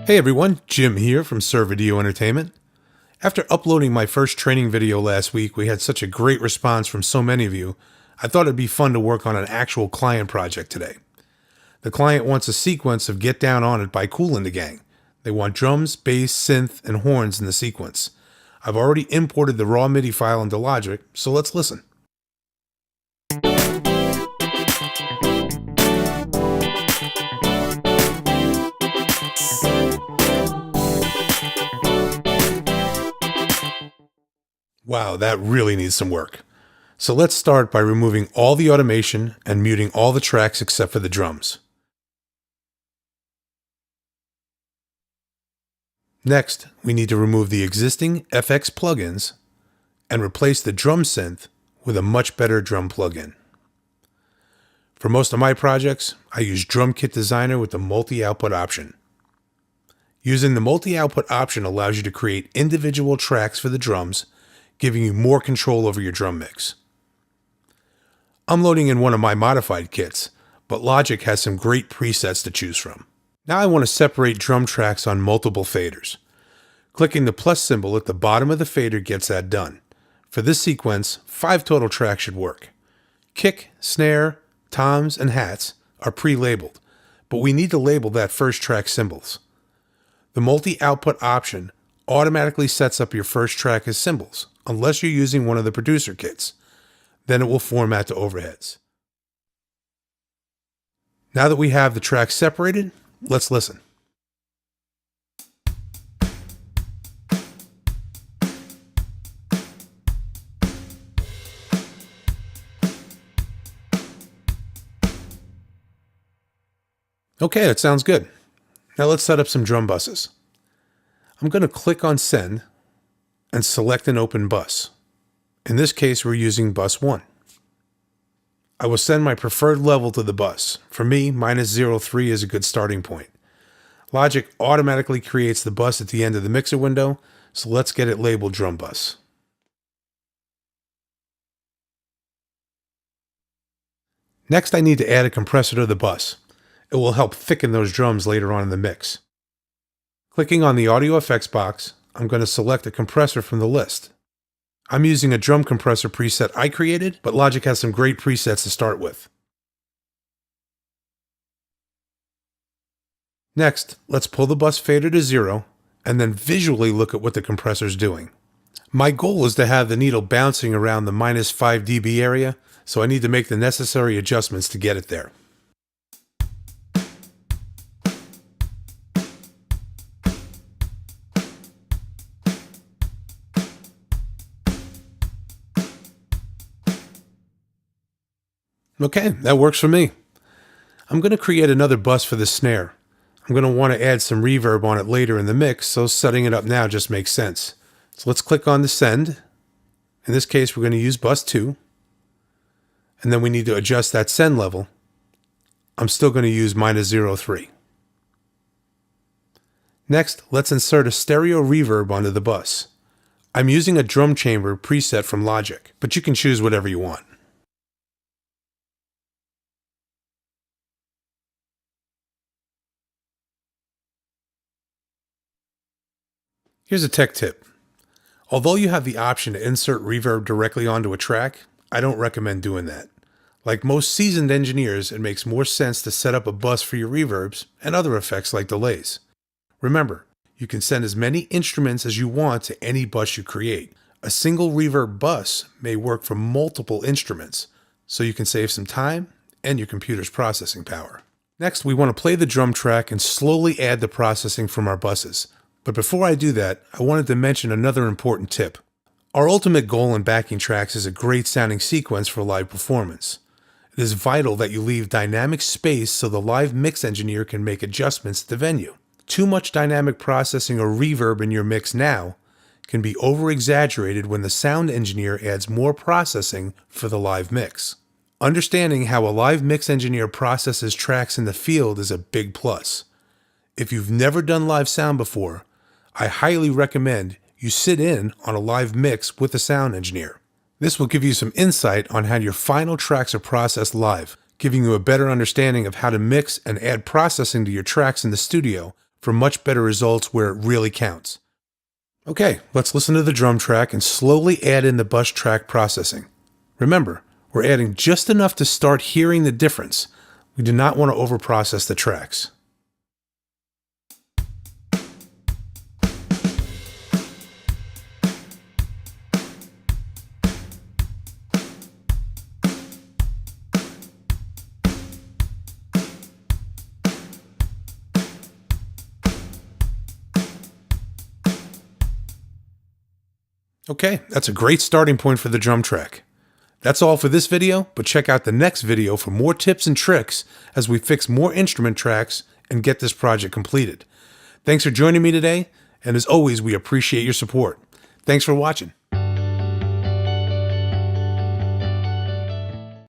Hey everyone, Jim here from Video Entertainment. After uploading my first training video last week, we had such a great response from so many of you, I thought it'd be fun to work on an actual client project today. The client wants a sequence of Get Down On It by Kool & the Gang. They want drums, bass, synth, and horns in the sequence. I've already imported the raw Midi file into Logic, so let's listen. Wow, that really needs some work. So let's start by removing all the automation and muting all the tracks except for the drums. Next, we need to remove the existing FX plugins and replace the drum synth with a much better drum plugin. For most of my projects, I use Drum Kit Designer with the multi-output option. Using the multi-output option allows you to create individual tracks for the drums, giving you more control over your drum mix. I'm loading in one of my modified kits, but Logic has some great presets to choose from. Now I want to separate drum tracks on multiple faders. Clicking the plus symbol at the bottom of the fader gets that done. For this sequence, 5 total tracks should work. Kick, snare, toms, and hats are pre-labeled, but we need to label that first track cymbals. The multi-output option automatically sets up your first track as cymbals, unless you're using one of the producer kits. Then it will format to overheads. Now that we have the tracks separated, let's listen. Okay, that sounds good. Now let's set up some drum buses. I'm going to click on Send and select an open bus. In this case, we're using bus 1. I will send my preferred level to the bus. For me, -03 is a good starting point. Logic automatically creates the bus at the end of the mixer window, so let's get it labeled drum bus. Next, I need to add a compressor to the bus. It will help thicken those drums later on in the mix. Clicking on the audio effects box, I'm going to select a compressor from the list. I'm using a drum compressor preset I created, but Logic has some great presets to start with. Next, let's pull the bus fader to 0 and then visually look at what the compressor is doing. My goal is to have the needle bouncing around the -5 dB area, so I need to make the necessary adjustments to get it there. Okay, that works for me. I'm going to create another bus for the snare. I'm going to want to add some reverb on it later in the mix, so setting it up now just makes sense. So let's click on the Send. In this case, we're going to use bus 2. And then we need to adjust that send level. I'm still going to use -03. Next, let's insert a stereo reverb onto the bus. I'm using a drum chamber preset from Logic, but you can choose whatever you want. Here's a tech tip. Although you have the option to insert reverb directly onto a track, I don't recommend doing that. Like most seasoned engineers, it makes more sense to set up a bus for your reverbs and other effects like delays. Remember, you can send as many instruments as you want to any bus you create. A single reverb bus may work for multiple instruments, so you can save some time and your computer's processing power. Next, we want to play the drum track and slowly add the processing from our buses. But before I do that, I wanted to mention another important tip. Our ultimate goal in backing tracks is a great sounding sequence for live performance. It is vital that you leave dynamic space so the live mix engineer can make adjustments to the venue. Too much dynamic processing or reverb in your mix now can be over-exaggerated when the sound engineer adds more processing for the live mix. Understanding how a live mix engineer processes tracks in the field is a big plus. If you've never done live sound before, I highly recommend you sit in on a live mix with a sound engineer. This will give you some insight on how your final tracks are processed live, giving you a better understanding of how to mix and add processing to your tracks in the studio for much better results where it really counts. Okay, let's listen to the drum track and slowly add in the bus track processing. Remember, we're adding just enough to start hearing the difference. We do not want to overprocess the tracks. Okay, that's a great starting point for the drum track. That's all for this video, but check out the next video for more tips and tricks as we fix more instrument tracks and get this project completed. Thanks for joining me today, and as always, we appreciate your support. Thanks for watching.